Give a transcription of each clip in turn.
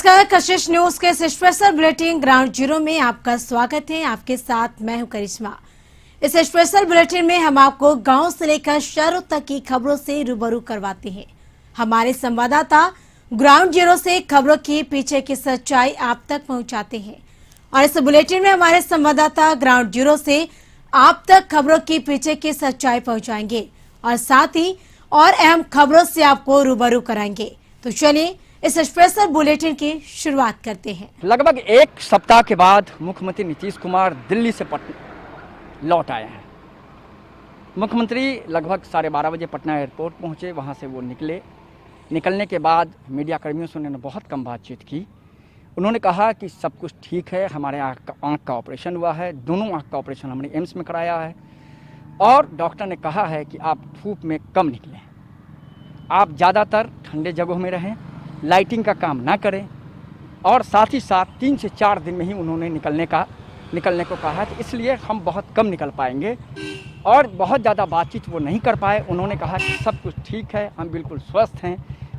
नमस्कार, कशिश न्यूज के special bulletin ground zero में आपका स्वागत है। आपके साथ मैं हूं करिश्मा। इस स्पेशल बुलेटिन में हम आपको गांव से लेकर शहरों तक की खबरों से रूबरू करवाते हैं। हमारे संवाददाता ग्राउंड जीरो से खबरों के पीछे की सच्चाई आप तक पहुंचाते हैं और इस बुलेटिन में हमारे संवाददाता ग्राउंड जीरो से आप तक खबरों के पीछे की सच्चाई पहुंचाएंगे और साथ ही और अहम खबरों से आपको रूबरू कराएंगे। तो चलिए इस स्पेशल बुलेटिन की शुरुआत करते हैं। लगभग एक सप्ताह के बाद मुख्यमंत्री नीतीश कुमार दिल्ली से पटना लौट आए हैं। मुख्यमंत्री लगभग 12:30 बजे पटना एयरपोर्ट पहुंचे। वहां से वो निकलने के बाद मीडिया कर्मियों से उन्होंने बहुत कम बातचीत की। उन्होंने कहा कि सब कुछ ठीक है, हमारे आँख का ऑपरेशन हुआ है, दोनों आँख का ऑपरेशन हमने एम्स में कराया है और डॉक्टर ने कहा है कि आप धूप में कम निकलें, आप ज़्यादातर ठंडे जगहों में रहें, लाइटिंग का काम ना करें और साथ ही साथ 3 से 4 दिन में ही उन्होंने निकलने को कहा है। तो इसलिए हम बहुत कम निकल पाएंगे और बहुत ज़्यादा बातचीत वो नहीं कर पाए। उन्होंने कहा कि सब कुछ ठीक है, हम बिल्कुल स्वस्थ हैं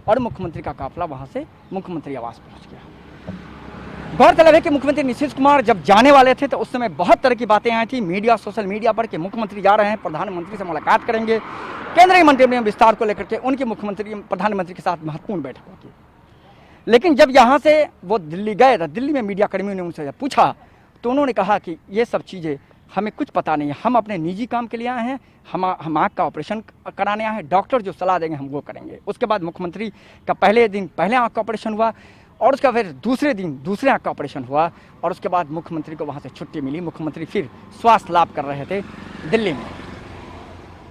और मुख्यमंत्री का काफिला वहाँ से मुख्यमंत्री आवास पहुँच गया। गौरतलब है कि मुख्यमंत्री नीतीश कुमार जब जाने वाले थे तो उस समय बहुत तरह की बातें आई थी मीडिया, सोशल मीडिया पर कि मुख्यमंत्री जा रहे हैं, प्रधानमंत्री से मुलाकात करेंगे, केंद्रीय मंत्री में विस्तार को लेकर के उनकी मुख्यमंत्री प्रधानमंत्री के साथ महत्वपूर्ण बैठक होगी। लेकिन जब यहाँ से वो दिल्ली गए तो दिल्ली में मीडिया कर्मियों ने उनसे पूछा तो उन्होंने कहा कि ये सब चीज़ें हमें कुछ पता नहीं है, हम अपने निजी काम के लिए आए हैं, हम आँख का ऑपरेशन कराने आए हैं, डॉक्टर जो सलाह देंगे हम वो करेंगे। उसके बाद मुख्यमंत्री का पहले आँख का ऑपरेशन हुआ और उसका फिर दूसरे दिन दूसरे आँख का ऑपरेशन हुआ और उसके बाद मुख्यमंत्री को वहाँ से छुट्टी मिली। मुख्यमंत्री फिर स्वास्थ्य लाभ कर रहे थे दिल्ली में।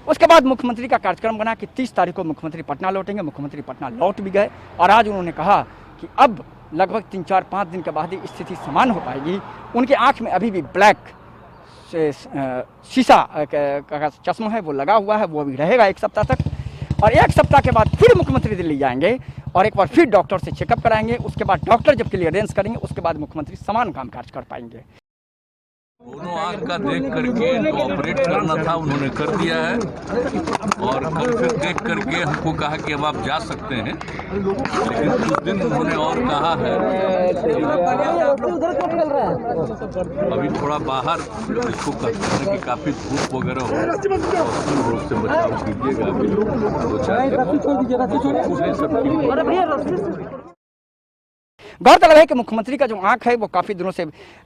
उसके बाद मुख्यमंत्री का कार्यक्रम बना कि 30 तारीख को मुख्यमंत्री पटना लौटेंगे। मुख्यमंत्री पटना लौट भी गए और आज उन्होंने कहा कि अब लगभग 3, 4, 5 दिन के बाद ही स्थिति समान हो पाएगी। उनकी आंख में अभी भी ब्लैक शीशा का चश्मा है वो लगा हुआ है, वो अभी रहेगा 1 सप्ताह तक और 1 सप्ताह के बाद फिर मुख्यमंत्री दिल्ली जाएंगे और एक बार फिर डॉक्टर से चेकअप कराएंगे। उसके बाद डॉक्टर जब क्लियरेंस करेंगे उसके बाद मुख्यमंत्री समान कामकाज कर पाएंगे। दोनों आँख का देख करके जो ऑपरेट करना था उन्होंने कर दिया है और कल फिर देख करके हमको कहा कि अब आप जा सकते हैं। लेकिन कुछ दिन उन्होंने और कहा है अभी थोड़ा बाहर इसको कहते हैं कि काफी धूप वगैरह हो रोड से बचाव कीजिएगा। गौरतलब है कि मुख्यमंत्री का जो आंख है वो काफ़ी दिनों से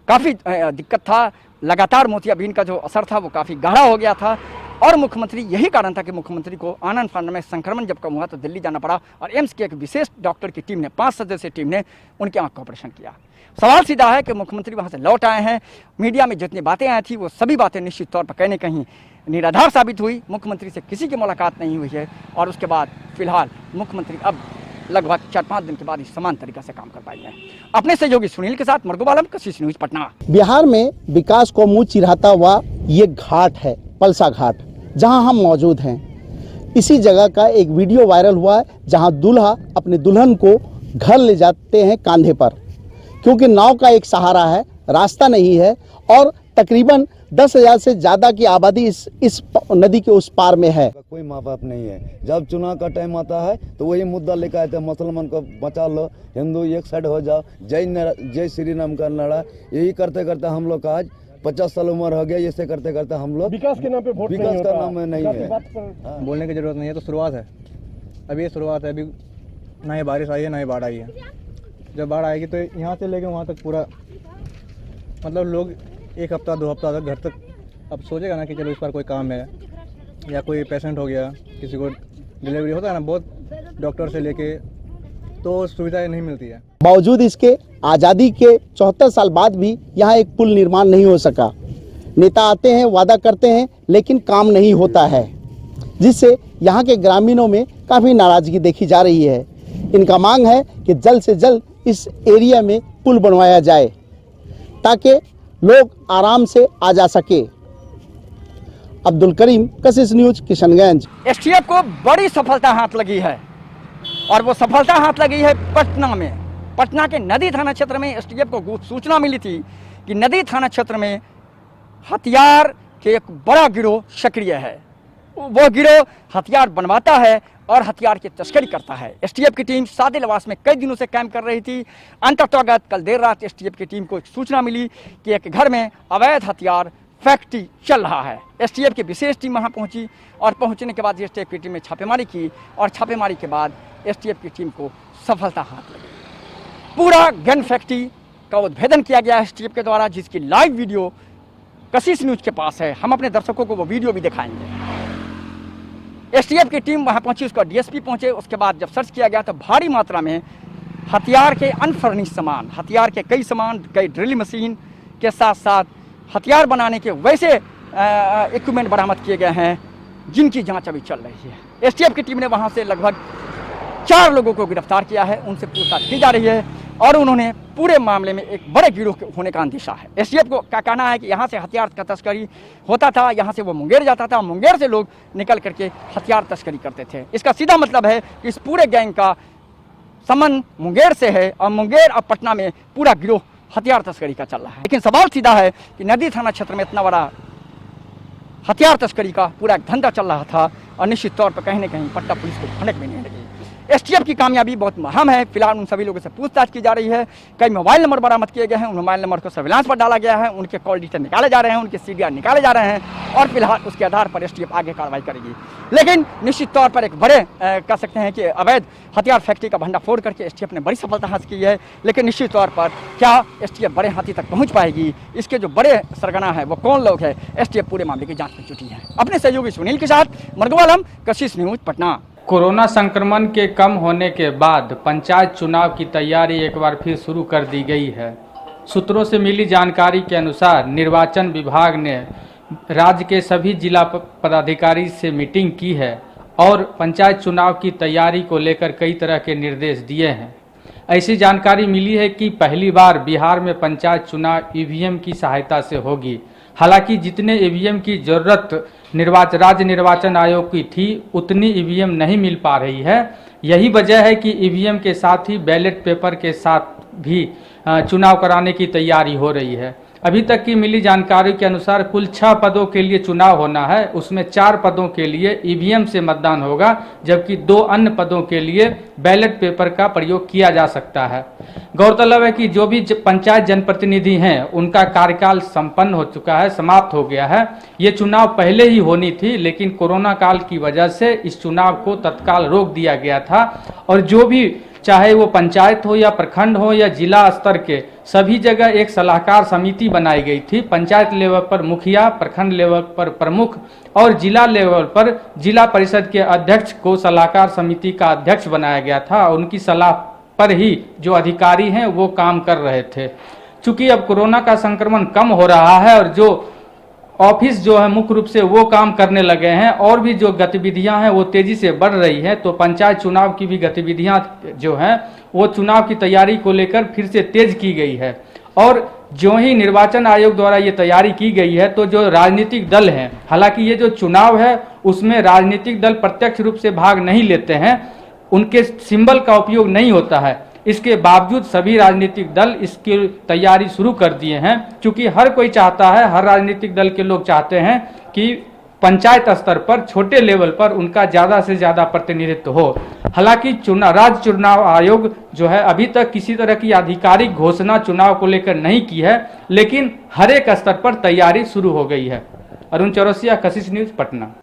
काफ़ी दिक्कत था, लगातार मोतियाबिंद का जो असर था वो काफ़ी गहरा हो गया था और मुख्यमंत्री यही कारण था कि मुख्यमंत्री को आनंद फानंद में संक्रमण जब कम हुआ तो दिल्ली जाना पड़ा और एम्स की एक विशेष डॉक्टर की टीम ने 5 सदस्यीय टीम ने उनकी आंख का ऑपरेशन किया। सवाल सीधा है कि मुख्यमंत्री वहाँ से लौट आए हैं, मीडिया में जितनी बातें आई थी वो सभी बातें निश्चित तौर पर कहीं न कहीं निराधार साबित हुई। मुख्यमंत्री से किसी की मुलाकात नहीं हुई है और उसके बाद फिलहाल मुख्यमंत्री अब लगभग 4-5 दिन के बाद इस समान तरीके से काम कर पाएंगे। अपने सहयोगी सुनील के साथ मरगोबालम, कशिश न्यूज, पटना। बिहार में विकास को मुंह चिढ़ाता हुआ ये घाट है पलसा घाट, जहां हम मौजूद हैं। इसी जगह का एक वीडियो वायरल हुआ है जहां दूल्हा अपने दुल्हन को घर ले जाते हैं कांधे पर, क्योंकि नाव का एक सहारा है, रास्ता नहीं है और तकरीबन 10,000 से ज़्यादा की आबादी इस नदी के उस पार में है। कोई माँ बाप नहीं है। जब चुनाव का टाइम आता है तो वही मुद्दा लेकर आते हैं, मुसलमान को बचा लो, हिंदू एक साइड हो जाओ, जय श्री राम का नारा। यही करते करते हम लोग का आज 50 साल उम्र हो गया। ऐसे करते करते हम लोग विकास के नाम पे वोट विकास का नाम नहीं है। बोलने की जरूरत नहीं है, तो शुरुआत है, अभी ये शुरुआत है। अभी ना ही बारिश आई है ना ही बाढ़ आई है। जब बाढ़ आएगी तो यहाँ से लेके वहाँ तक पूरा मतलब लोग 1 हफ्ता 2 हफ्ता तक घर तक अब सोचेगा ना कि चलो इस बार कोई काम है या कोई पेशेंट हो गया, किसी को डिलीवरी होता है ना, बहुत डॉक्टर से लेके तो सुविधाएं नहीं मिलती है। बावजूद इसके आज़ादी के 74 साल बाद भी यहाँ एक पुल निर्माण नहीं हो सका। नेता आते हैं, वादा करते हैं, लेकिन काम नहीं होता है, जिससे यहाँ के ग्रामीणों में काफ़ी नाराजगी देखी जा रही है। इनका मांग है कि जल्द से जल्द इस एरिया में पुल बनवाया जाए ताकि लोग आराम से आ जा सके। अब्दुल करीम, कशिश न्यूज, किशनगंज। एसटीएफ को बड़ी सफलता हाथ लगी है और वो सफलता हाथ लगी है पटना में। पटना के नदी थाना क्षेत्र में एसटीएफ को गुप्त सूचना मिली थी कि नदी थाना क्षेत्र में हथियार के एक बड़ा गिरोह सक्रिय है। वो गिरोह हथियार बनवाता है और हथियार की तस्करी करता है। एसटीएफ की टीम सादे लवास में कई दिनों से कैंप कर रही थी। अंततः कल देर रात एसटीएफ की टीम को एक सूचना मिली कि एक घर में अवैध हथियार फैक्ट्री चल रहा है। एसटीएफ की विशेष टीम वहां पहुंची और पहुंचने के बाद एसटीएफ की टीम ने छापेमारी की और छापेमारी के बाद एसटीएफ की टीम को सफलता हाथ लगी। पूरा गन फैक्ट्री का उद्भेदन किया गया एसटीएफ के द्वारा, जिसकी लाइव वीडियो कशिश न्यूज के पास है। हम अपने दर्शकों को वो वीडियो भी दिखाएंगे। एसटीएफ की टीम वहां पहुंची, उसका डीएसपी पहुंचे। उसके बाद जब सर्च किया गया तो भारी मात्रा में हथियार के अनफर्निश सामान, हथियार के कई सामान, कई ड्रिल मशीन के साथ साथ हथियार बनाने के वैसे इक्विपमेंट बरामद किए गए हैं जिनकी जांच अभी चल रही है। एसटीएफ की टीम ने वहां से लगभग 4 लोगों को गिरफ्तार किया है, उनसे पूछताछ की जा रही है और उन्होंने पूरे मामले में एक बड़े गिरोह के होने का अंदेशा है। एसटीएफ को क्या कहना है कि यहाँ से हथियार का तस्करी होता था, यहाँ से वो मुंगेर जाता था, मुंगेर से लोग निकल करके हथियार तस्करी करते थे। इसका सीधा मतलब है कि इस पूरे गैंग का संबंध मुंगेर से है और मुंगेर और पटना में पूरा गिरोह हथियार तस्करी का चल रहा है। लेकिन सवाल सीधा है कि नदी थाना क्षेत्र में इतना बड़ा हथियार तस्करी का पूरा एक धंधा चल रहा था और निश्चित तौर पर कहीं न कहीं पटना पुलिस को भनक भी नहीं लगी। एसटीएफ की कामयाबी बहुत अहम है। फिलहाल उन सभी लोगों से पूछताछ की जा रही है। कई मोबाइल नंबर बरामद किए गए हैं, उन मोबाइल नंबर को सर्विलांस पर डाला गया है, उनके कॉल डिटेल निकाले जा रहे हैं, उनके सीडीआर निकाले जा रहे हैं और फिलहाल उसके आधार पर एसटीएफ आगे कार्रवाई करेगी। लेकिन निश्चित तौर पर एक बड़े कह सकते हैं कि अवैध हथियार फैक्ट्री का भंडाफोड़ करके एसटीएफ ने बड़ी सफलता हासिल की है। लेकिन निश्चित तौर पर क्या एसटीएफ बड़े हाथी तक पहुँच पाएगी, इसके जो बड़े सरगना है वो कौन लोग है, एसटीएफ पूरे मामले की जाँच में जुटी है। अपने सहयोगी सुनील के साथ मरगुवा आलम, कशिश न्यूज, पटना। कोरोना संक्रमण के कम होने के बाद पंचायत चुनाव की तैयारी एक बार फिर शुरू कर दी गई है। सूत्रों से मिली जानकारी के अनुसार निर्वाचन विभाग ने राज्य के सभी जिला पदाधिकारी से मीटिंग की है और पंचायत चुनाव की तैयारी को लेकर कई तरह के निर्देश दिए हैं। ऐसी जानकारी मिली है कि पहली बार बिहार में पंचायत चुनाव ईवीएम की सहायता से होगी। हालांकि जितने ईवीएम की जरूरत राज्य निर्वाचन आयोग की थी उतनी ईवीएम नहीं मिल पा रही है। यही वजह है कि ईवीएम के साथ ही बैलेट पेपर के साथ भी चुनाव कराने की तैयारी हो रही है। अभी तक की मिली जानकारी के अनुसार कुल 6 पदों के लिए चुनाव होना है, उसमें 4 पदों के लिए ईवीएम से मतदान होगा, जबकि 2 अन्य पदों के लिए बैलेट पेपर का प्रयोग किया जा सकता है। गौरतलब है कि जो भी पंचायत जनप्रतिनिधि हैं उनका कार्यकाल संपन्न हो चुका है, समाप्त हो गया है। ये चुनाव पहले ही होनी थी, लेकिन कोरोना काल की वजह से इस चुनाव को तत्काल रोक दिया गया था और जो भी चाहे वो पंचायत हो या प्रखंड हो या जिला स्तर के सभी जगह एक सलाहकार समिति बनाई गई थी। पंचायत लेवल पर मुखिया, प्रखंड लेवल पर प्रमुख और जिला लेवल पर जिला परिषद के अध्यक्ष को सलाहकार समिति का अध्यक्ष बनाया गया था। उनकी सलाह पर ही जो अधिकारी हैं वो काम कर रहे थे। चूंकि अब कोरोना का संक्रमण कम हो रहा है और जो ऑफिस जो है मुख्य रूप से वो काम करने लगे हैं और भी जो गतिविधियां हैं वो तेजी से बढ़ रही है, तो पंचायत चुनाव की भी गतिविधियां जो हैं वो चुनाव की तैयारी को लेकर फिर से तेज की गई है। और जो ही निर्वाचन आयोग द्वारा ये तैयारी की गई है तो जो राजनीतिक दल हैं, हालांकि ये जो चुनाव है उसमें राजनीतिक दल प्रत्यक्ष रूप से भाग नहीं लेते हैं, उनके सिंबल का उपयोग नहीं होता है, इसके बावजूद सभी राजनीतिक दल इसकी तैयारी शुरू कर दिए हैं। क्योंकि हर कोई चाहता है, हर राजनीतिक दल के लोग चाहते हैं कि पंचायत स्तर पर छोटे लेवल पर उनका ज़्यादा से ज़्यादा प्रतिनिधित्व हो। हालांकि राज्य चुनाव आयोग जो है अभी तक किसी तरह की आधिकारिक घोषणा चुनाव को लेकर नहीं की है, लेकिन हर एक स्तर पर तैयारी शुरू हो गई है। अरुण चौरसिया, कशिश न्यूज, पटना।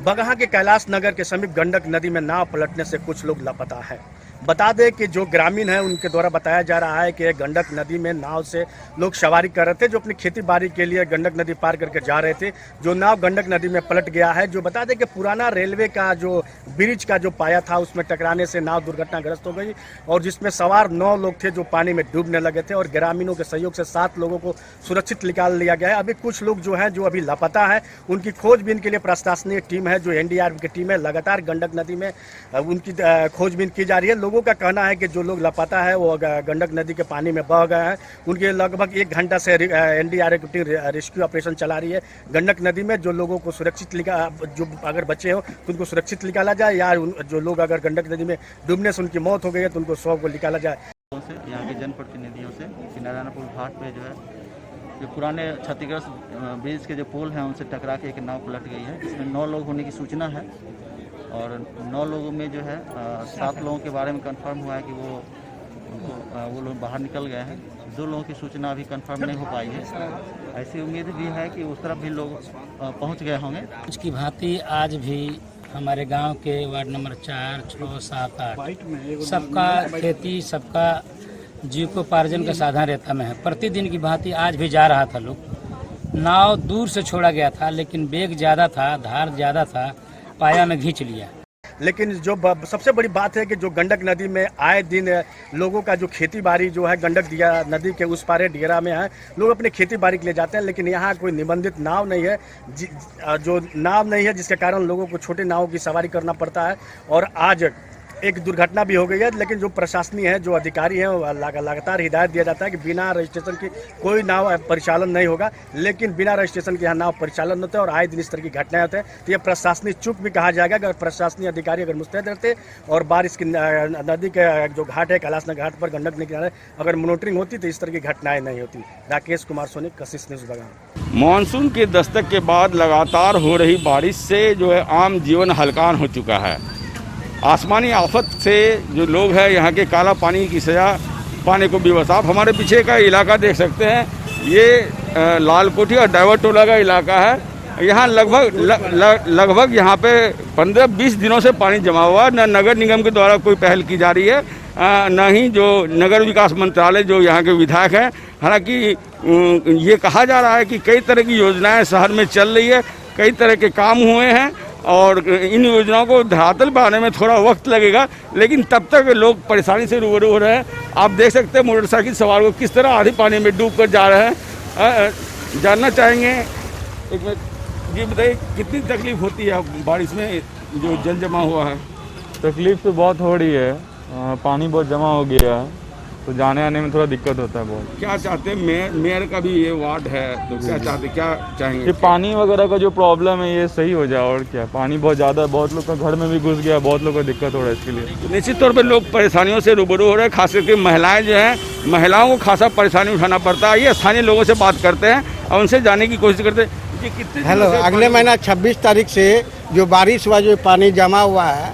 बगहा के कैलाश नगर के समीप गंडक नदी में नाव पलटने से कुछ लोग लापता है। बता दें कि जो ग्रामीण है उनके द्वारा बताया जा रहा है कि गंडक नदी में नाव से लोग सवारी कर रहे थे, जो अपनी खेती बाड़ी के लिए गंडक नदी पार करके जा रहे थे। जो नाव गंडक नदी में पलट गया है। जो बता दें कि पुराना रेलवे का जो ब्रिज का जो पाया था उसमें टकराने से नाव दुर्घटनाग्रस्त हो गई और जिसमें सवार 9 लोग थे जो पानी में डूबने लगे थे और ग्रामीणों के सहयोग से 7 लोगों को सुरक्षित निकाल लिया गया है। अभी कुछ लोग जो हैं जो अभी लापता है, उनकी खोजबीन के लिए प्रशासनिक टीम है जो एनडीआरएफ की टीम है लगातार गंडक नदी में उनकी खोजबीन की जा रही है। लोगों का कहना है कि जो लोग लापता है वो गंडक नदी के पानी में बह गए हैं। उनके लगभग 1 घंटा से एनडीआरएफ की टीम रेस्क्यू ऑपरेशन चला रही है गंडक नदी में। जो लोगों को सुरक्षित जो अगर बचे हो तो उनको सुरक्षित निकाला जाए या जो लोग अगर गंडक नदी में डूबने से उनकी मौत हो गई है तो उनको 100 को निकाला जाए। यहाँ के जनप्रतिनिधियों से नारायणपुर घाट पे जो है जो पुराने क्षतिग्रस्त ब्रिज के जो पोल हैं उनसे टकरा के एक नाव पलट गई है, जिसमें 9 लोग होने की सूचना है और 9 लोगों में जो है 7 लोगों के बारे में कंफर्म हुआ है कि वो लोग बाहर निकल गए हैं। 2 लोगों की सूचना अभी कंफर्म नहीं हो पाई है। ऐसी उम्मीद भी है कि उस तरफ भी लोग पहुंच गए होंगे। उसकी भांति आज भी हमारे गांव के वार्ड नंबर 4, 6, 7, 8 सबका खेती, सबका जीविकोपार्जन का साधन रहता में है। प्रतिदिन की भांति आज भी जा रहा था लोग। नाव दूर से छोड़ा गया था, लेकिन वेग ज़्यादा था, धार ज़्यादा था, पाया में खींच लिया। लेकिन जो सबसे बड़ी बात है कि जो गंडक नदी में आए दिन लोगों का जो खेती बाड़ी जो है गंडक नदी के उस पारे डिगरा में है, लोग अपने खेती बाड़ी के लिए जाते हैं, लेकिन यहाँ कोई निबंधित नाव नहीं है, जो नाव नहीं है जिसके कारण लोगों को छोटे नावों की सवारी करना पड़ता है। और आज एक दुर्घटना भी हो गई है, लेकिन जो प्रशासनीय है, जो अधिकारी हैं, लगातार हिदायत दिया जाता है कि बिना रजिस्ट्रेशन की कोई नाव परिचालन नहीं होगा, लेकिन बिना रजिस्ट्रेशन के यहाँ नाव परिचालन होते हैं और आए दिन इस तरह की घटनाएं होते हैं। तो ये प्रशासनिक चूक भी कहा जाएगा। अगर प्रशासनिक अधिकारी अगर मुस्तैद रहते और बारिश की नदी के जो घाट है कैलाश नगर घाट पर गंडक नदी किनारे अगर मॉनिटरिंग होती तो इस तरह की घटनाएं नहीं होती। राकेश कुमार सोनी, कशिश न्यूज़ बगान। मानसून की दस्तक के बाद लगातार हो रही बारिश से जो है आम जीवन हलकान हो चुका है। आसमानी आफत से जो लोग हैं यहाँ के काला पानी की सजा पाने को बेबस। आप हमारे पीछे का इलाका देख सकते हैं, ये लालकोठी और डाइवर टोला का इलाका है। यहाँ लगभग यहाँ पे 15-20 दिनों से पानी जमा हुआ। न नगर निगम के द्वारा कोई पहल की जा रही है, न ही जो नगर विकास मंत्रालय जो यहाँ के विधायक हैं। हालांकि ये कहा जा रहा है कि कई तरह की योजनाएं शहर में चल रही है, कई तरह के काम हुए हैं और इन योजनाओं को धरातल पर आने में थोड़ा वक्त लगेगा, लेकिन तब तक लोग परेशानी से रूबरू हो रहे हैं। आप देख सकते हैं मोटरसाइकिल सवार को किस तरह आधे पानी में डूब कर जा रहे हैं। जानना चाहेंगे, एक मिनट ये बताइए कितनी तकलीफ होती है बारिश में जो जल जमा हुआ है? तकलीफ तो बहुत हो रही है, पानी बहुत जमा हो गया है, तो जाने आने में थोड़ा दिक्कत होता है बहुत। क्या चाहते हैं? मेयर का भी ये वार्ड है, तो क्या चाहते, क्या चाहेंगे? ये पानी वगैरह का जो प्रॉब्लम है ये सही हो जाए, और क्या, पानी बहुत ज़्यादा है, बहुत लोग का घर में भी घुस गया, बहुत लोग को दिक्कत हो रहा है इसके लिए। निश्चित तौर पर लोग परेशानियों से रूबरू हो रहे हैं, खास करके महिलाएं जो हैं, महिलाओं को खासा परेशानी उठाना पड़ता है। ये स्थानीय लोगों से बात करते हैं और उनसे जानने की कोशिश करते हैं। हेलो, अगले महीना 26 तारीख से जो बारिश हुआ, जो पानी जमा हुआ है,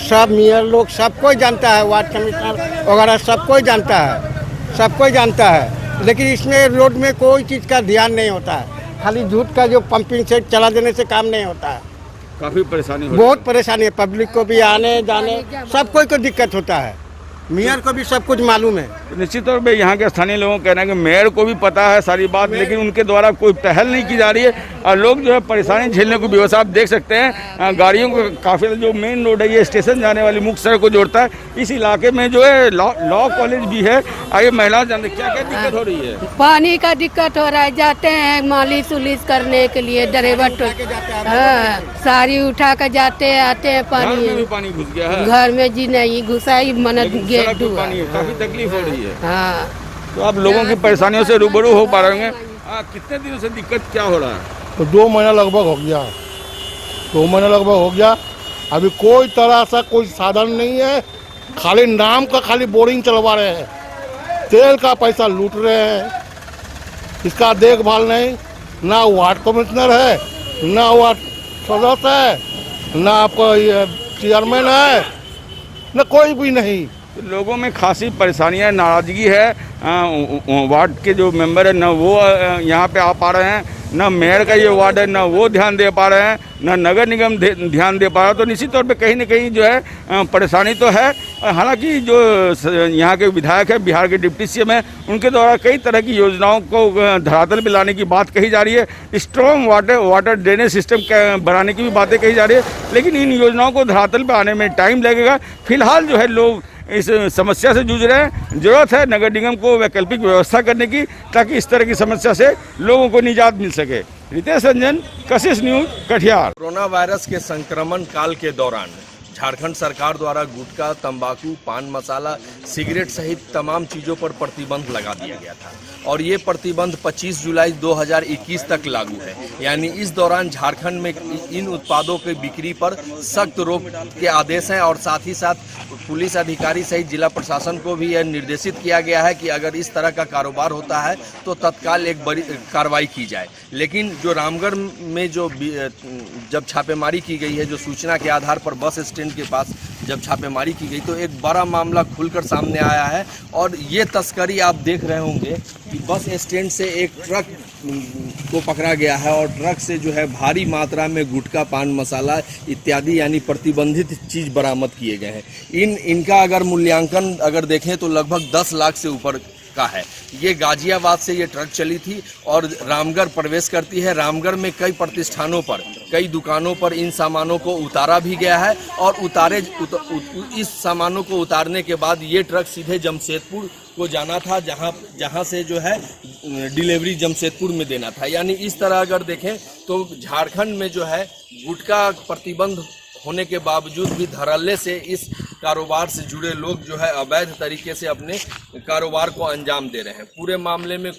सब मेयर लोग सब कोई जानता है, वार्ड कमिश्नर वगैरह सब कोई जानता है, सब कोई जानता है, लेकिन इसमें रोड में कोई चीज़ का ध्यान नहीं होता है। खाली झूठ का जो पंपिंग सेट चला देने से काम नहीं होता है। काफ़ी परेशानी बहुत परेशानी है, पब्लिक को भी आने जाने सब कोई को दिक्कत होता है। मेयर को भी सब कुछ मालूम है। निश्चित तौर पे यहाँ के स्थानीय लोगों का कहना है कि मेयर को भी पता है सारी बात, लेकिन उनके द्वारा कोई पहल नहीं की जा रही है और लोग जो है परेशानी झेलने को बेबस। आप देख सकते हैं गाड़ियों का काफिला जो मेन रोड है, ये स्टेशन जाने वाली मुख्य सड़क को जोड़ता है। इस इलाके में जो है लॉ कॉलेज भी है। आइए महिलाओं जानते क्या क्या दिक्कत हो रही है? पानी का दिक्कत हो रहा है, जाते हैं मालिश उलिश करने के लिए, ड्राइवर साड़ी उठा कर जाते आते हैं, पानी घुस गया है घर में जी नहीं घुसा ही मनत गेट हुआ। काफी तकलीफ हो रही है। हाँ, तो आप लोगों की परेशानियों से रूबरू हो पा रहे होंगे। कितने दिनों से दिक्कत क्या हो रहा है? तो 2 महीना लगभग हो गया, 2 महीना लगभग हो गया। अभी कोई तरह सा कोई साधन नहीं है, खाली नाम का खाली बोरिंग चलवा रहे हैं, तेल का पैसा लूट रहे हैं। इसका देखभाल नहीं, ना वार्ड कमिश्नर है, ना वार्ड सदस्य है, ना आपका चेयरमैन है, ना कोई भी नहीं। लोगों में खासी परेशानियां, नाराजगी है। वार्ड के जो मेंबर है, न वो यहाँ पे आ पा रहे हैं, न मेयर का ये वार्ड है, न वो ध्यान दे पा रहे हैं, न नगर निगम ध्यान दे पा रहा है। तो निश्चित तौर पे कहीं न कहीं जो है परेशानी तो है। हालांकि जो यहाँ के विधायक है, बिहार के डिप्टी सीएम है, उनके द्वारा कई तरह की योजनाओं को धरातल पर लाने की बात कही जा रही है। स्ट्रॉन्ग वाटर ड्रेनेज सिस्टम बनाने की भी बातें कही जा रही है, लेकिन इन योजनाओं को धरातल पर आने में टाइम लगेगा। फिलहाल जो है लोग इस समस्या से जूझ रहे हैं। जरूरत है नगर निगम को वैकल्पिक व्यवस्था करने की, ताकि इस तरह की समस्या से लोगों को निजात मिल सके। रितेश रंजन, कशिश न्यूज़, कटिहार। कोरोना वायरस के संक्रमण काल के दौरान झारखंड सरकार द्वारा गुटखा, तंबाकू, पान मसाला, सिगरेट सहित तमाम चीज़ों पर प्रतिबंध लगा दिया गया था और ये प्रतिबंध 25 जुलाई 2021 तक लागू है। यानी इस दौरान झारखंड में इन उत्पादों की बिक्री पर सख्त रोक के आदेश हैं और साथ ही साथ पुलिस अधिकारी सहित जिला प्रशासन को भी यह निर्देशित किया गया है कि अगर इस तरह का कारोबार होता है तो तत्काल एक बड़ी कार्रवाई की जाए। लेकिन जो रामगढ़ में जब छापेमारी की गई है, जो सूचना के आधार पर बस स्टैंड के पास जब छापेमारी की गई तो एक बड़ा मामला खुलकर सामने आया है और ये तस्करी आप देख रहे होंगे कि बस स्टैंड से एक ट्रक को पकड़ा गया है और ट्रक से जो है भारी मात्रा में गुटखा, पान मसाला इत्यादि यानी प्रतिबंधित चीज़ बरामद किए गए हैं। इनका अगर मूल्यांकन अगर देखें तो लगभग 10 लाख से ऊपर का है। ये गाजियाबाद से ये ट्रक चली थी और रामगढ़ प्रवेश करती है। रामगढ़ में कई प्रतिष्ठानों पर, कई दुकानों पर इन सामानों को उतारा भी गया है और इस सामानों को उतारने के बाद ये ट्रक सीधे जमशेदपुर को जाना था, जहां से जो है डिलीवरी जमशेदपुर में देना था। यानी इस तरह अगर देखें तो झारखंड में जो है गुटखा प्रतिबंध होने के बावजूद भी धड़ल्ले से इस कारोबार से जुड़े लोग जो है अवैध तरीके से अपने कारोबार को अंजाम दे रहे हैं। पूरे मामले में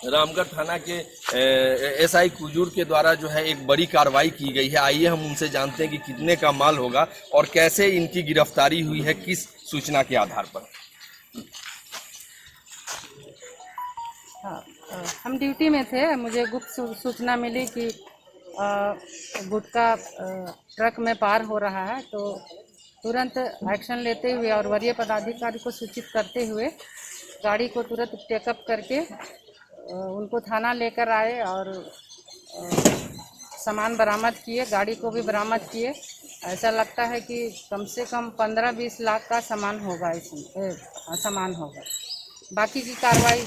रामगढ़ थाना के एसआई कुजूर के द्वारा जो है एक बड़ी कार्रवाई की गई है। आइए हम उनसे जानते हैं कि कितने का माल होगा और कैसे इनकी गिरफ्तारी हुई है, किस सूचना के आधार पर। हम ड्यूटी में थे, मुझे गुप्त सूचना मिली कि गुटखा ट्रक में पार हो रहा है, तो तुरंत एक्शन लेते हुए और वरीय पदाधिकारी को सूचित करते हुए गाड़ी को तुरंत टेकअप करके उनको थाना लेकर आए और सामान बरामद किए, गाड़ी को भी बरामद किए। ऐसा लगता है कि कम से कम 15-20 लाख का सामान होगा, इसमें सामान होगा। बाकी की कार्रवाई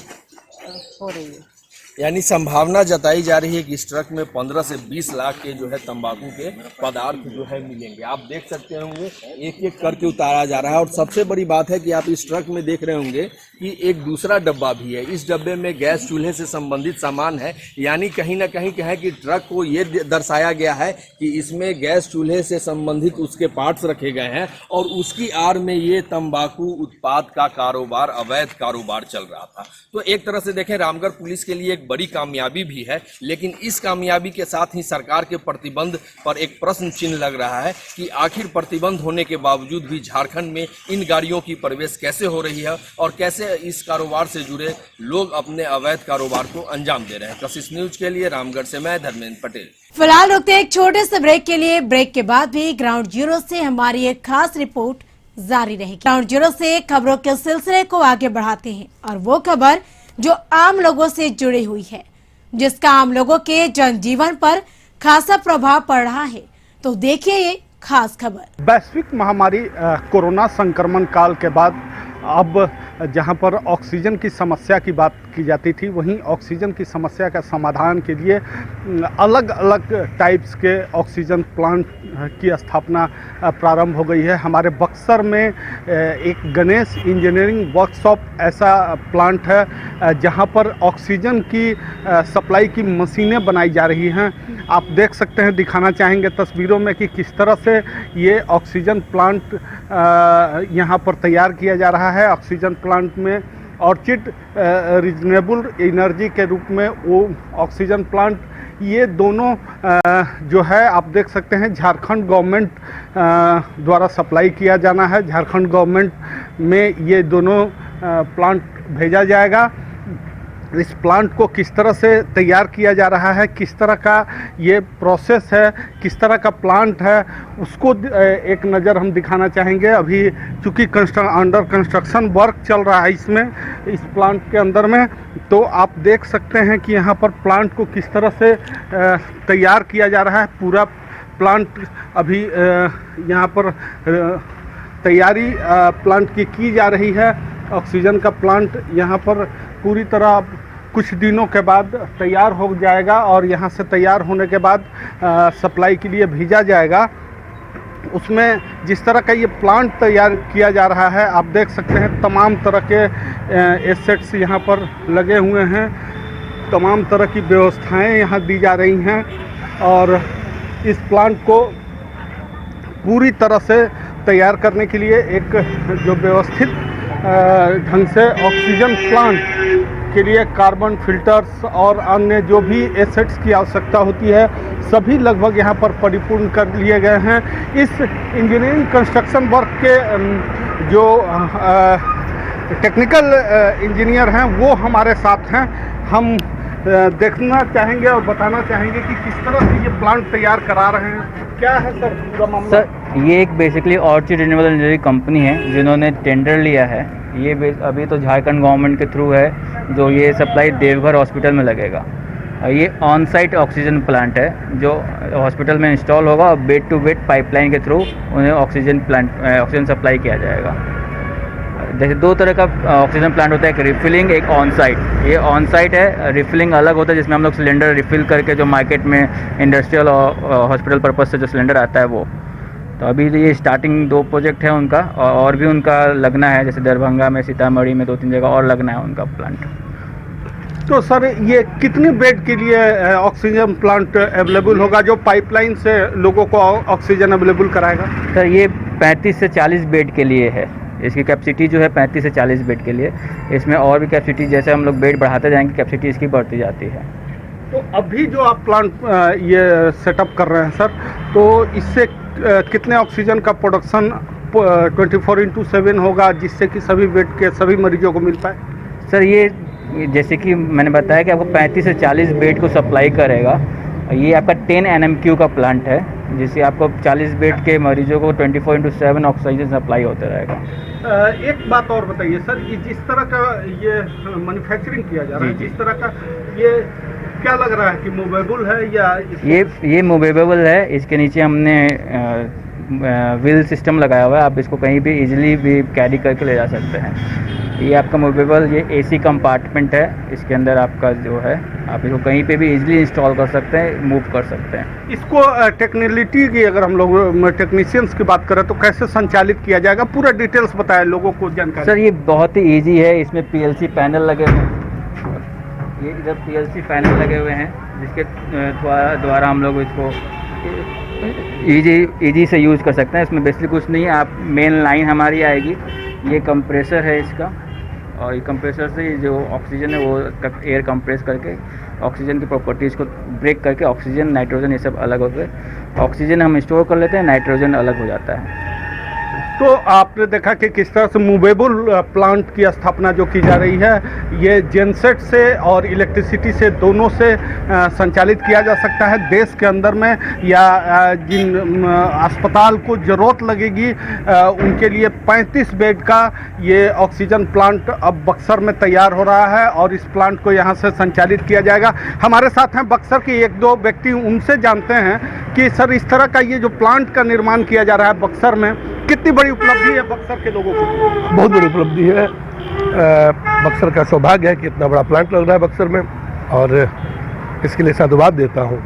हो रही है। यानी संभावना जताई जा रही है कि इस ट्रक में 15 से 20 लाख के जो है तंबाकू के पदार्थ जो है मिलेंगे। आप देख सकते होंगे एक एक करके उतारा जा रहा है और सबसे बड़ी बात है कि आप इस ट्रक में देख रहे होंगे कि एक दूसरा डब्बा भी है। इस डब्बे में गैस चूल्हे से संबंधित सामान है। यानी कहीं ना कहीं क्या है कि ट्रक को ये दर्शाया गया है कि इसमें गैस चूल्हे से संबंधित उसके पार्ट्स रखे गए हैं और उसकी आड़ में ये तंबाकू उत्पाद का कारोबार, अवैध कारोबार चल रहा था। तो एक तरह से देखें रामगढ़ पुलिस के लिए बड़ी कामयाबी भी है, लेकिन इस कामयाबी के साथ ही सरकार के प्रतिबंध पर एक प्रश्न चिन्ह लग रहा है कि आखिर प्रतिबंध होने के बावजूद भी झारखंड में इन गाड़ियों की प्रवेश कैसे हो रही है और कैसे इस कारोबार से जुड़े लोग अपने अवैध कारोबार को अंजाम दे रहे हैं। कशिश न्यूज के लिए रामगढ़ से मैं धर्मेंद्र पटेल। फिलहाल रुकते हैं एक छोटे से ब्रेक के लिए। ब्रेक के बाद भी ग्राउंड जीरो से हमारी एक खास रिपोर्ट जारी रहेगी। ग्राउंड जीरो से खबरों के सिलसिले को आगे बढ़ाते हैं और वो खबर जो आम लोगों से जुड़ी हुई है, जिसका आम लोगों के जनजीवन पर खासा प्रभाव पड़ रहा है। तो देखिए ये खास खबर। वैश्विक महामारी कोरोना संक्रमण काल के बाद अब जहां पर ऑक्सीजन की समस्या की बात की जाती थी, वहीं ऑक्सीजन की समस्या का समाधान के लिए अलग अलग टाइप्स के ऑक्सीजन प्लांट की स्थापना प्रारंभ हो गई है। हमारे बक्सर में एक गणेश इंजीनियरिंग वर्कशॉप ऐसा प्लांट है जहां पर ऑक्सीजन की सप्लाई की मशीनें बनाई जा रही हैं। आप देख सकते हैं, दिखाना चाहेंगे तस्वीरों में कि किस तरह से ये ऑक्सीजन प्लांट यहाँ पर तैयार किया जा रहा है। ऑक्सीजन प्लांट में ऑर्चिड रिजनेबल एनर्जी के रूप में वो ऑक्सीजन प्लांट, ये दोनों जो है आप देख सकते हैं झारखंड गवर्नमेंट द्वारा सप्लाई किया जाना है। झारखंड गवर्नमेंट में ये दोनों प्लांट भेजा जाएगा। इस प्लांट को किस तरह से तैयार किया जा रहा है, किस तरह का ये प्रोसेस है, किस तरह का प्लांट है, उसको एक नज़र हम दिखाना चाहेंगे। अभी चूँकि अंडर कंस्ट्रक्शन वर्क चल रहा है इसमें, इस प्लांट के अंदर में, तो आप देख सकते हैं कि यहाँ पर प्लांट को किस तरह से तैयार किया जा रहा है। पूरा प्लांट अभी यहाँ पर तैयारी प्लांट की जा रही है। ऑक्सीजन का प्लांट यहाँ पर पूरी तरह कुछ दिनों के बाद तैयार हो जाएगा और यहाँ से तैयार होने के बाद सप्लाई के लिए भेजा जाएगा। उसमें जिस तरह का ये प्लांट तैयार किया जा रहा है, आप देख सकते हैं तमाम तरह के एसेट्स यहाँ पर लगे हुए हैं, तमाम तरह की व्यवस्थाएं यहाँ दी जा रही हैं और इस प्लांट को पूरी तरह से तैयार करने के लिए एक जो व्यवस्थित ढंग से ऑक्सीजन प्लांट के लिए कार्बन फिल्टर्स और अन्य जो भी एसेट्स की आवश्यकता होती है सभी लगभग यहाँ पर परिपूर्ण कर लिए गए हैं। इस इंजीनियरिंग कंस्ट्रक्शन वर्क के जो टेक्निकल इंजीनियर हैं वो हमारे साथ हैं। हम देखना चाहेंगे और बताना चाहेंगे कि किस तरह से ये प्लांट तैयार करा रहे हैं। क्या है सर पूरा मामला? सर ये एक basically orchid renewable energy company है जिन्होंने टेंडर लिया है। ये अभी तो झारखंड गवर्नमेंट के थ्रू है जो ये सप्लाई देवघर हॉस्पिटल में लगेगा। ये ऑन साइट ऑक्सीजन प्लांट है जो हॉस्पिटल में इंस्टॉल होगा और बेड टू बेड पाइपलाइन के थ्रू उन्हें ऑक्सीजन सप्लाई किया जाएगा। जैसे दो तरह का ऑक्सीजन प्लांट होता है, एक रिफिलिंग एक ऑन साइट। ये ऑन साइट है, रिफिलिंग अलग होता है जिसमें हम लोग सिलेंडर रिफिल करके जो मार्केट में इंडस्ट्रियल और हॉस्पिटल पर्पज से जो सिलेंडर आता है वो। तो अभी ये स्टार्टिंग 2 प्रोजेक्ट है उनका और भी उनका लगना है, जैसे दरभंगा में, सीतामढ़ी में 2-3 जगह और लगना है उनका प्लांट। तो सर ये कितने बेड के लिए ऑक्सीजन प्लांट अवेलेबल होगा जो पाइपलाइन से लोगों को ऑक्सीजन अवेलेबल कराएगा? सर ये 35 से 40 बेड के लिए है। इसकी कैपेसिटी जो है 35 से 40 बेड के लिए। इसमें और भी कैपेसिटी जैसे हम लोग बेड बढ़ाते जाएंगे कैपेसिटी इसकी बढ़ती जाती है। तो अभी जो आप प्लांट ये सेटअप कर रहे हैं सर, तो इससे कितने ऑक्सीजन का प्रोडक्शन 24/7 होगा जिससे कि सभी बेड के सभी मरीजों को मिल पाए? सर ये जैसे कि मैंने बताया कि आपको 35 से 40 बेड को सप्लाई करेगा। ये आपका 10 NMQ का प्लांट है जिससे आपको 40 बेड के मरीजों को 24/7 ऑक्सीजन सप्लाई होता रहेगा। एक बात और बताइए सर, ये जिस तरह का ये मैन्युफैक्चरिंग किया जा रहा है, जिस तरह का ये क्या लग रहा है कि मूवेबल है या ये मूवेबल है। इसके नीचे हमने व्हील सिस्टम लगाया हुआ है, आप इसको कहीं भी इजीली भी कैरी करके ले जा सकते हैं। ये आपका मूवेबल ये AC कंपार्टमेंट है, इसके अंदर आपका जो है आप इसको कहीं पे भी इजीली इंस्टॉल कर सकते हैं, मूव कर सकते हैं। इसको टेक्निकलिटी की अगर हम लोग टेक्नीशियंस की बात करें तो कैसे संचालित किया जाएगा, पूरा डिटेल्स बताएं लोगों को जानकारी। सर ये बहुत ही ईजी है। इसमें PLC पैनल लगे हुए हैं, ये इधर PLC पैनल लगे हुए हैं जिसके द्वारा हम लोग इसको ईजी से यूज़ कर सकते हैं। इसमें बेसिकली कुछ नहीं है, आप मेन लाइन हमारी आएगी, ये कंप्रेसर है इसका, और ये कंप्रेसर से जो ऑक्सीजन है वो एयर कंप्रेस करके ऑक्सीजन की प्रॉपर्टीज़ को ब्रेक करके ऑक्सीजन नाइट्रोजन ये सब अलग हो गए। ऑक्सीजन हम स्टोर कर लेते हैं, नाइट्रोजन अलग हो जाता है। तो आपने देखा कि किस तरह से मूवेबल प्लांट की स्थापना जो की जा रही है ये जेनसेट से और इलेक्ट्रिसिटी से दोनों से संचालित किया जा सकता है। देश के अंदर में या जिन अस्पताल को ज़रूरत लगेगी उनके लिए 35 बेड का ये ऑक्सीजन प्लांट अब बक्सर में तैयार हो रहा है और इस प्लांट को यहाँ से संचालित किया जाएगा। हमारे साथ हैं बक्सर के 1-2 व्यक्ति, उनसे जानते हैं कि सर इस तरह का ये जो प्लांट का निर्माण किया जा रहा है बक्सर में, कितनी बड़ी उपलब्धि है बक्सर के लोगों को? बहुत बड़ी उपलब्धि है। बक्सर का सौभाग्य है कि इतना बड़ा प्लांट लग रहा है बक्सर में, और इसके लिए साधुवाद देता हूँ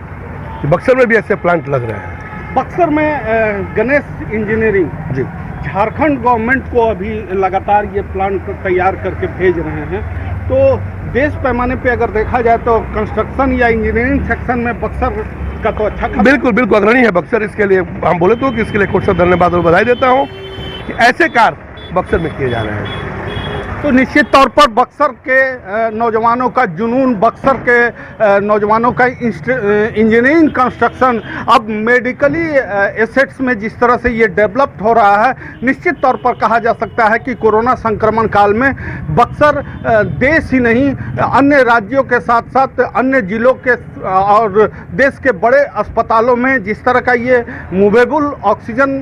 कि बक्सर में भी ऐसे प्लांट लग रहे हैं। बक्सर में गणेश इंजीनियरिंग जी झारखंड गवर्नमेंट को अभी लगातार ये प्लांट तैयार करके भेज रहे हैं। तो देश पैमाने पे अगर देखा जाए तो कंस्ट्रक्शन या इंजीनियरिंग सेक्शन में बक्सर का तो अच्छा बिल्कुल अग्रणी है बक्सर। इसके लिए हम बोले तो कि इसके लिए खुद से धन्यवाद और बधाई देता हूँ कि ऐसे कार्य बक्सर में किए जा रहे हैं। तो निश्चित तौर पर बक्सर के नौजवानों का जुनून, बक्सर के नौजवानों का इंजीनियरिंग कंस्ट्रक्शन अब मेडिकली एसेट्स में जिस तरह से ये डेवलप्ड हो रहा है, निश्चित तौर पर कहा जा सकता है कि कोरोना संक्रमण काल में बक्सर देश ही नहीं अन्य राज्यों के साथ साथ अन्य जिलों के और देश के बड़े अस्पतालों में जिस तरह का ये मूवेबल ऑक्सीजन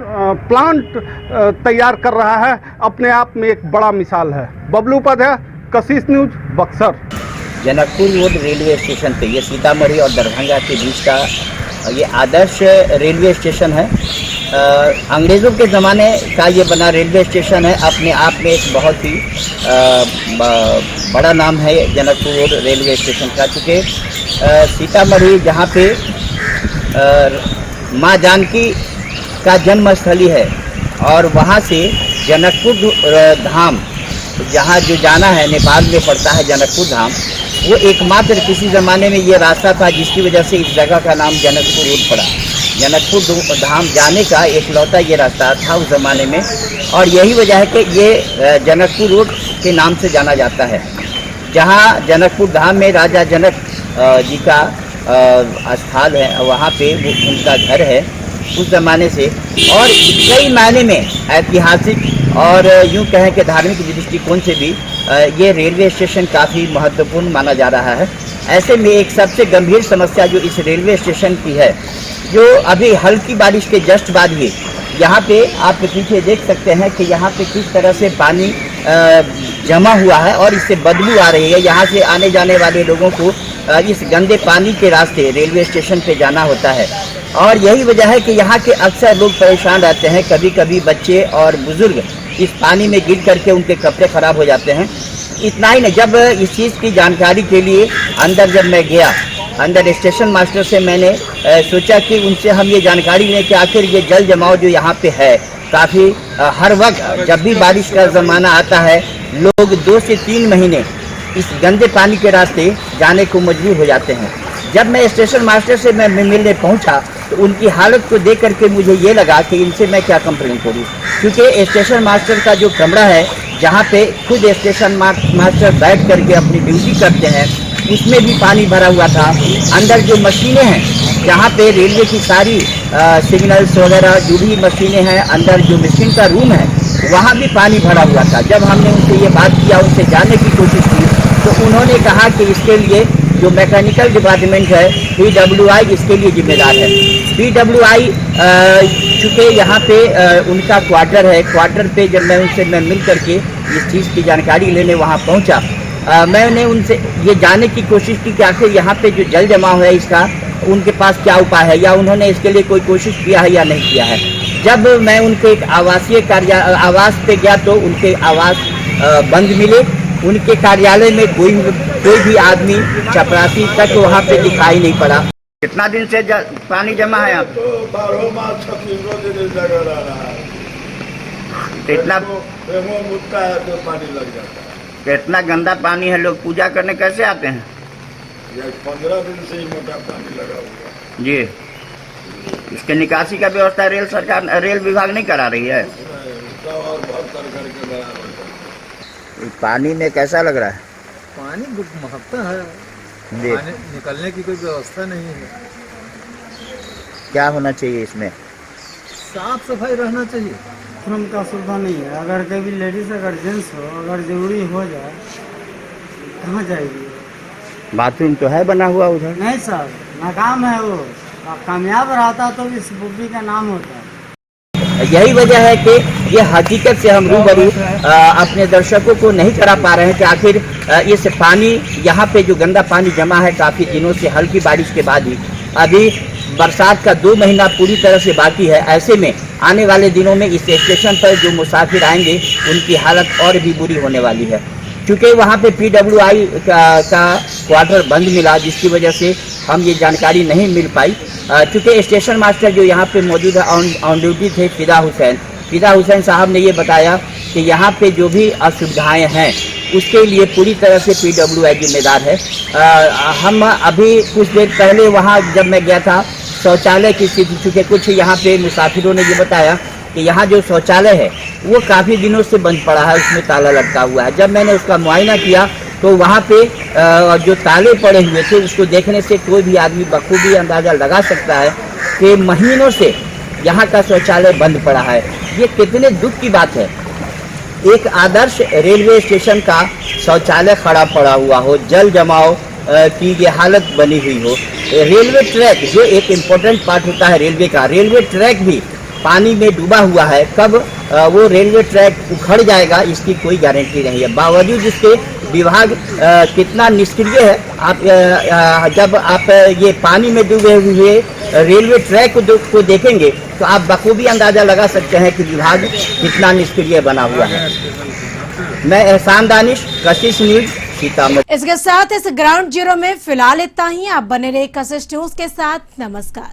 प्लांट तैयार कर रहा है, अपने आप में एक बड़ा मिसाल है। बबलू उपाध्याय, कशिश news, Buxar. Janakpur road railway station पे ये सीतामढ़ी और दरभंगा के बीच का ये आदर्श रेलवे स्टेशन है। अंग्रेज़ों के ज़माने का ये बना रेलवे स्टेशन है। अपने आप में एक बहुत ही बड़ा नाम है जनकपुर रोड रेलवे स्टेशन का, क्योंकि सीतामढ़ी जहाँ पे माँ जानकी का जन्मस्थली है और वहाँ से जनकपुर धाम जहाँ जो जाना है, नेपाल में पड़ता है जनकपुर धाम, वो एकमात्र किसी ज़माने में ये रास्ता था जिसकी वजह से इस जगह का नाम जनकपुर रोड पड़ा। जनकपुर धाम जाने का एकलौता ये रास्ता था उस ज़माने में, और यही वजह है कि ये जनकपुर रोड के नाम से जाना जाता है। जहाँ जनकपुर धाम में राजा जनक जी का स्थल है, वहाँ पे वो उनका घर है उस ज़माने से, और कई मायने में ऐतिहासिक और यूँ कहें कि धार्मिक दृष्टिकोण से भी ये रेलवे स्टेशन काफ़ी महत्वपूर्ण माना जा रहा है। ऐसे में एक सबसे गंभीर समस्या जो इस रेलवे स्टेशन की है, जो अभी हल्की बारिश के जस्ट बाद ही यहाँ पे आप पीछे देख सकते हैं कि यहाँ पे किस तरह से पानी जमा हुआ है और इससे बदबू आ रही है। यहाँ से आने जाने वाले लोगों को इस गंदे पानी के रास्ते रेलवे स्टेशन पे जाना होता है, और यही वजह है कि यहाँ के अक्सर लोग परेशान रहते हैं। कभी कभी बच्चे और बुजुर्ग इस पानी में गिर करके उनके कपड़े खराब हो जाते हैं। इतना ही नहीं, जब इस चीज़ की जानकारी के लिए अंदर जब मैं गया, अंदर स्टेशन मास्टर से मैंने सोचा कि उनसे हम ये जानकारी लें कि आखिर ये जल जमाव जो यहाँ पे है काफ़ी हर वक्त जब भी बारिश का ज़माना आता है लोग 2 से 3 महीने इस गंदे पानी के रास्ते जाने को मजबूर हो जाते हैं। जब मैं स्टेशन मास्टर से मैं मिलने पहुंचा तो उनकी हालत को देख करके मुझे ये लगा कि इनसे मैं क्या कंप्लेन करूं, क्योंकि स्टेशन मास्टर का जो कमरा है जहां पे खुद स्टेशन मास्टर बैठ करके अपनी ड्यूटी करते हैं, उसमें भी पानी भरा हुआ था। अंदर जो मशीनें हैं जहाँ पे रेलवे की सारी सिग्नल्स वगैरह जो भी मशीनें हैं, अंदर जो मशीन का रूम है वहाँ भी पानी भरा हुआ था। जब हमने उनसे ये बात किया, उनसे जानने की कोशिश की, तो उन्होंने कहा कि इसके लिए जो मैकेनिकल डिपार्टमेंट है PWI इसके लिए जिम्मेदार है। PWI चूँकि यहाँ पे उनका क्वार्टर है, क्वार्टर पे जब मैं उनसे मिल करके इस चीज़ की जानकारी लेने वहाँ पहुँचा, मैंने उनसे ये जानने की कोशिश की कि आखिर यहाँ पे जो जल जमाव है इसका उनके पास क्या उपाय है, या उन्होंने इसके लिए कोई कोशिश किया है या नहीं किया है। जब मैं उनके एक आवास पे गया तो उनके आवास बंद मिले, उनके कार्यालय में कोई भी आदमी चपरासी तक वहाँ पे दिखाई नहीं पड़ा। कितना दिन से पानी जमा है यहाँ इतना गंदा पानी है, लोग पूजा करने कैसे आते हैं? 15 दिन से ही मोटा पानी लगा हुआ जी। इसके निकासी का व्यवस्था रेल विभाग नहीं करा रही है। पानी में कैसा लग रहा है? पानी महकता है, पानी निकलने की कोई व्यवस्था नहीं है। क्या होना चाहिए इसमें? साफ सफाई रहना चाहिए। बाथरूम का सुविधा नहीं है। अगर कभी लेडीज अगर जेंट्स हो, अगर जरूरी हो जाए कहाँ जाएगी? बाथरूम तो है बना हुआ उधर। नहीं सर, नाकाम है वो। कामयाब रहता तो इस बुद्धि का नाम होता। यही वजह है कि ये हकीकत से हम रूबरू अपने दर्शकों को नहीं करा पा रहे हैं कि आखिर इस पानी यहाँ पे जो गंदा पानी जमा है काफ़ी दिनों से, हल्की बारिश के बाद ही, अभी बरसात का 2 महीना पूरी तरह से बाकी है। ऐसे में आने वाले दिनों में इस स्टेशन पर जो मुसाफिर आएंगे उनकी हालत और भी बुरी होने वाली है, क्योंकि वहाँ पे PWI का क्वार्टर बंद मिला, जिसकी वजह से हम ये जानकारी नहीं मिल पाई। क्योंकि स्टेशन मास्टर जो यहाँ पे मौजूद है ऑन ड्यूटी थे फिदा हुसैन साहब ने ये बताया कि यहाँ पे जो भी असुविधाएं हैं उसके लिए पूरी तरह से PWI जिम्मेदार है। हम अभी कुछ देर पहले वहाँ जब मैं गया था, शौचालय की स्थिति, चूँकि कुछ यहाँ पे मुसाफिरों ने ये बताया कि यहाँ जो शौचालय है वो काफ़ी दिनों से बंद पड़ा है, उसमें ताला लटका हुआ है। जब मैंने उसका मुआयना किया तो वहाँ पे जो ताले पड़े हुए थे उसको देखने से कोई भी आदमी बखूबी अंदाज़ा लगा सकता है कि महीनों से यहाँ का शौचालय बंद पड़ा है। ये कितने दुख की बात है, एक आदर्श रेलवे स्टेशन का शौचालय खड़ा पड़ा हुआ हो, जल जमाव की ये हालत बनी हुई हो। रेलवे ट्रैक जो एक इम्पोर्टेंट पार्ट होता है रेलवे का, रेलवे ट्रैक भी पानी में डूबा हुआ है। कब वो रेलवे ट्रैक उखड़ जाएगा इसकी कोई गारंटी नहीं है। बावजूद इसके विभाग कितना निष्क्रिय है। आप जब आप ये पानी में डूबे हुए रेलवे ट्रैक को देखेंगे तो आप बखूबी अंदाजा लगा सकते हैं कि विभाग कितना निष्क्रिय बना हुआ है। मैं एहसान दानिश, कशिश न्यूज, सीतामढ़ी। इसके साथ इस ग्राउंड जीरो में फिलहाल इतना ही। आप बने रहे कशिश न्यूज के साथ। नमस्कार।